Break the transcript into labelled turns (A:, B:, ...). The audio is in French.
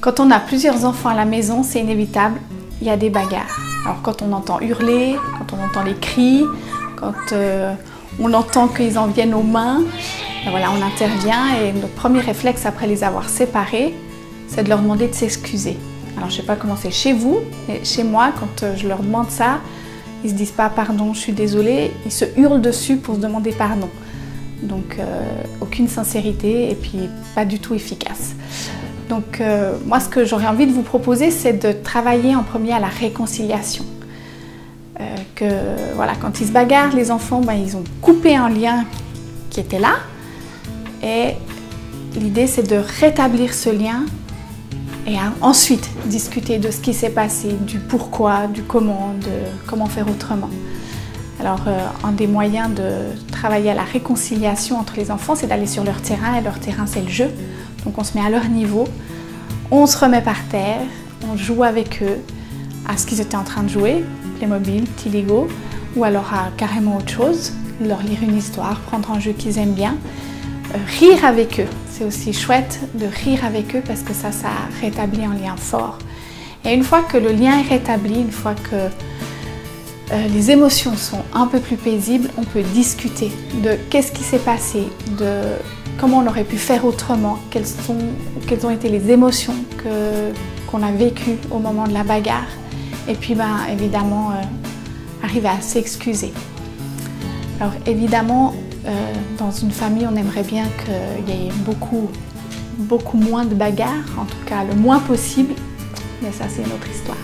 A: Quand on a plusieurs enfants à la maison, c'est inévitable, il y a des bagarres. Alors quand on entend hurler, quand on entend les cris, quand on entend qu'ils en viennent aux mains, ben voilà, on intervient et notre premier réflexe après les avoir séparés, c'est de leur demander de s'excuser. Alors je ne sais pas comment c'est chez vous, mais chez moi, quand je leur demande ça, ils ne se disent pas pardon, je suis désolée, ils se hurlent dessus pour se demander pardon. Donc aucune sincérité et puis pas du tout efficace. Donc moi ce que j'aurais envie de vous proposer, c'est de travailler en premier à la réconciliation. Voilà, quand ils se bagarrent, les enfants, ben, ils ont coupé un lien qui était là. Et l'idée c'est de rétablir ce lien et ensuite discuter de ce qui s'est passé, du pourquoi, du comment, de comment faire autrement. Alors, un des moyens de travailler à la réconciliation entre les enfants, c'est d'aller sur leur terrain, et leur terrain, c'est le jeu. Donc, on se met à leur niveau, on se remet par terre, on joue avec eux à ce qu'ils étaient en train de jouer, Playmobil, petit Lego, ou alors à carrément autre chose, leur lire une histoire, prendre un jeu qu'ils aiment bien, rire avec eux. C'est aussi chouette de rire avec eux parce que ça rétablit un lien fort. Et une fois que le lien est rétabli, une fois que les émotions sont un peu plus paisibles, on peut discuter de qu'est-ce qui s'est passé, de comment on aurait pu faire autrement, quelles ont été les émotions qu'on a vécues au moment de la bagarre. Et puis ben, évidemment, arriver à s'excuser. Alors évidemment, dans une famille, on aimerait bien qu'il y ait beaucoup moins de bagarres, en tout cas le moins possible, mais ça c'est une autre histoire.